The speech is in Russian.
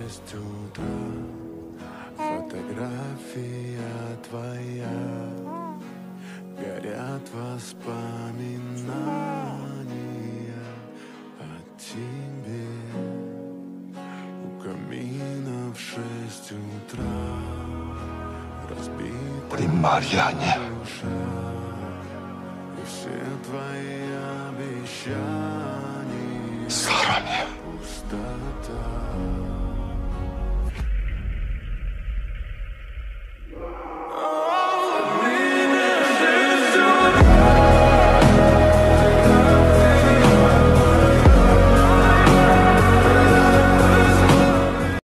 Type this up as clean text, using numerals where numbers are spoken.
6 утра. Фотография твоя, горят воспоминания о тебе. У камина в 6 утра разбита При Марьяне. душа, и все твои обещания Сарами. пустота.